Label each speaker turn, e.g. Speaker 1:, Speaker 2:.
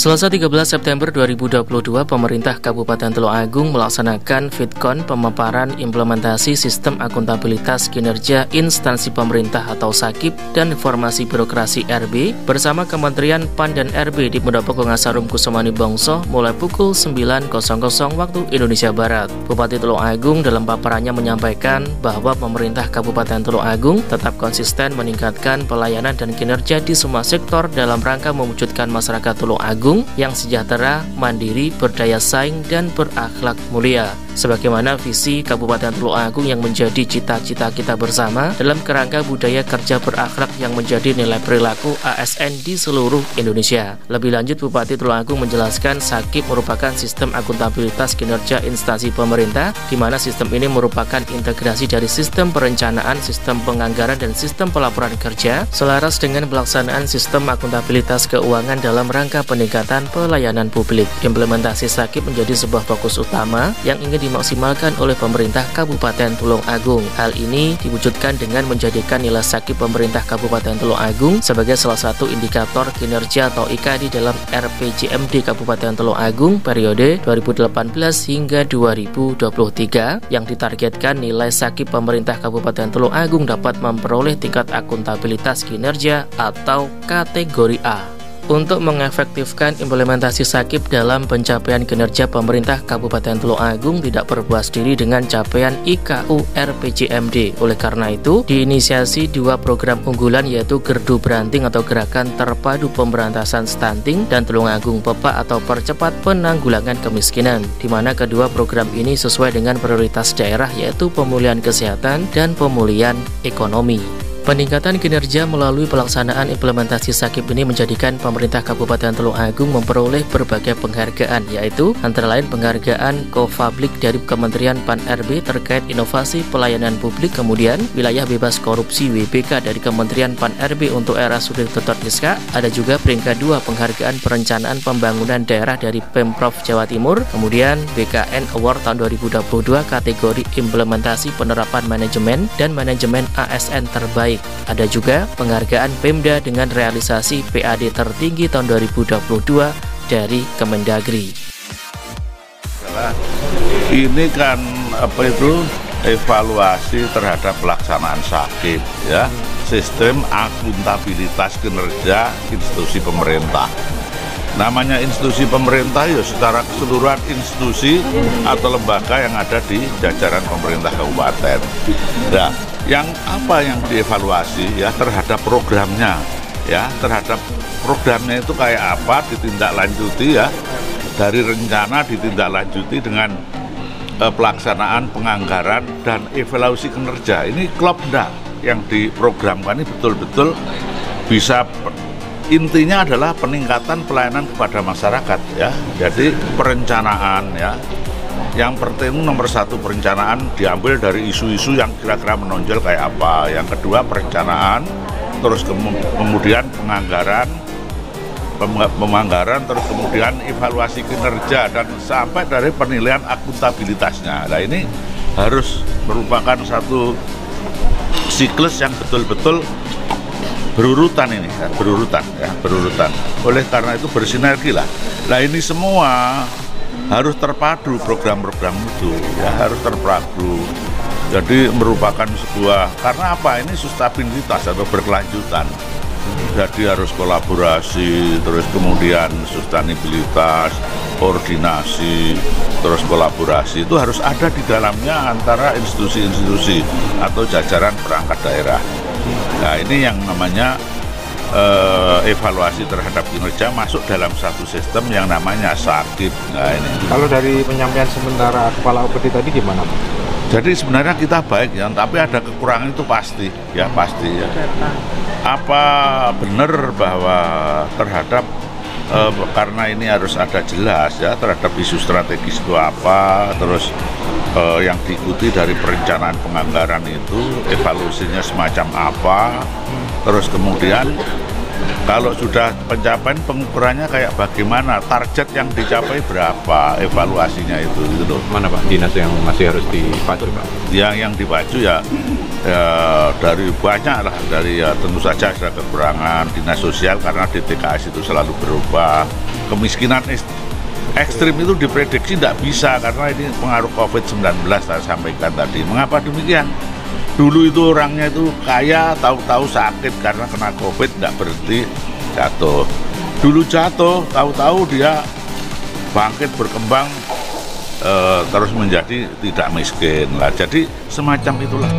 Speaker 1: Selasa 13 September 2022, pemerintah Kabupaten Tulungagung melaksanakan FitCon pemaparan implementasi sistem akuntabilitas kinerja instansi pemerintah atau SAKIP dan informasi birokrasi RB bersama Kementerian PAN dan RB di Pendopo Ngasarum Kusumani Bongso mulai pukul 9.00 waktu Indonesia Barat. Bupati Tulungagung dalam paparannya menyampaikan bahwa pemerintah Kabupaten Tulungagung tetap konsisten meningkatkan pelayanan dan kinerja di semua sektor dalam rangka mewujudkan masyarakat Tulungagung yang sejahtera, mandiri, berdaya saing, dan berakhlak mulia. Sebagaimana visi Kabupaten Tulungagung yang menjadi cita-cita kita bersama dalam kerangka budaya kerja berakhlak yang menjadi nilai perilaku ASN di seluruh Indonesia. Lebih lanjut, Bupati Tulungagung menjelaskan SAKIP merupakan sistem akuntabilitas kinerja instansi pemerintah, di mana sistem ini merupakan integrasi dari sistem perencanaan, sistem penganggaran, dan sistem pelaporan kerja, selaras dengan pelaksanaan sistem akuntabilitas keuangan dalam rangka peningkatan pelayanan publik. Implementasi SAKIP menjadi sebuah fokus utama yang ingin dimaksimalkan oleh pemerintah Kabupaten Tulungagung. Hal ini diwujudkan dengan menjadikan nilai SAKIP pemerintah Kabupaten Tulungagung sebagai salah satu indikator kinerja atau IKD dalam RPJMD Kabupaten Tulungagung periode 2018 hingga 2023 yang ditargetkan nilai SAKIP pemerintah Kabupaten Tulungagung dapat memperoleh tingkat akuntabilitas kinerja atau kategori A. Untuk mengefektifkan implementasi SAKIP dalam pencapaian kinerja pemerintah Kabupaten Tulungagung tidak berpuas diri dengan capaian IKU RPJMD. Oleh karena itu, diinisiasi dua program unggulan yaitu Gerdu Beranting atau Gerakan Terpadu Pemberantasan Stunting dan Tulungagung PEPA atau Percepat Penanggulangan Kemiskinan, di mana kedua program ini sesuai dengan prioritas daerah yaitu pemulihan kesehatan dan pemulihan ekonomi. Peningkatan kinerja melalui pelaksanaan implementasi SAKIP ini menjadikan pemerintah Kabupaten Tulungagung memperoleh berbagai penghargaan, yaitu antara lain penghargaan Kofablik dari Kementerian PAN RB terkait inovasi pelayanan publik, kemudian wilayah bebas korupsi WBK dari Kementerian PAN RB untuk RSUD Dr. Miska. Ada juga peringkat 2 penghargaan perencanaan pembangunan daerah dari Pemprov Jawa Timur, kemudian BKN Award tahun 2022 kategori implementasi penerapan manajemen dan manajemen ASN terbaik. Ada juga penghargaan Pemda dengan realisasi PAD tertinggi tahun 2022 dari Kemendagri.
Speaker 2: Ini kan evaluasi terhadap pelaksanaan SAKIP, ya, sistem akuntabilitas kinerja institusi pemerintah. Namanya institusi pemerintah ya secara keseluruhan institusi atau lembaga yang ada di jajaran pemerintah kabupaten. Nah, yang dievaluasi ya terhadap programnya, ya terhadap programnya itu kayak apa, ditindaklanjuti ya, dari rencana ditindaklanjuti dengan pelaksanaan penganggaran dan evaluasi kinerja. Ini klop enggak yang diprogramkan ini betul-betul bisa, intinya adalah peningkatan pelayanan kepada masyarakat ya. Jadi perencanaan ya, yang penting nomor 1 perencanaan diambil dari isu-isu yang kira-kira menonjol kayak apa. Yang kedua perencanaan, terus kemudian pemanggaran, terus kemudian evaluasi kinerja dan sampai dari penilaian akuntabilitasnya. Nah ini harus merupakan satu siklus yang betul-betul berurutan ini ya, berurutan. Oleh karena itu bersinergi lah. Nah ini semua harus terpadu, program-program itu ya harus terpadu. Jadi merupakan sebuah, karena apa, ini sustainabilitas atau berkelanjutan. Jadi harus kolaborasi, terus kemudian sustainabilitas, koordinasi, terus kolaborasi itu harus ada di dalamnya antara institusi-institusi atau jajaran perangkat daerah. Nah ini yang namanya evaluasi terhadap kinerja masuk dalam satu sistem yang namanya SAKIP. Nah, ini.
Speaker 3: Kalau dari penyampaian sementara Kepala UPD tadi gimana?
Speaker 2: Jadi sebenarnya kita baik ya, tapi ada kekurangan itu pasti ya. Apa benar bahwa terhadap karena ini harus ada jelas ya terhadap isu strategis itu apa, terus yang diikuti dari perencanaan penganggaran itu evaluasinya semacam apa, terus kemudian kalau sudah pencapaian pengukurannya kayak bagaimana, target yang dicapai berapa, evaluasinya itu gitu loh.
Speaker 3: Mana Pak dinas yang masih harus dipacu Pak?
Speaker 2: Yang dipacu ya dari banyak lah, dari ya tentu saja ada kekurangan dinas sosial karena DTKS itu selalu berubah, kemiskinan ekstrim itu diprediksi tidak bisa karena ini pengaruh COVID-19 saya sampaikan tadi. Mengapa demikian? Dulu itu orangnya itu kaya, tahu-tahu sakit karena kena COVID, tidak berhenti jatuh. Dulu jatuh, tahu-tahu dia bangkit berkembang terus menjadi tidak miskin lah. Jadi semacam itulah.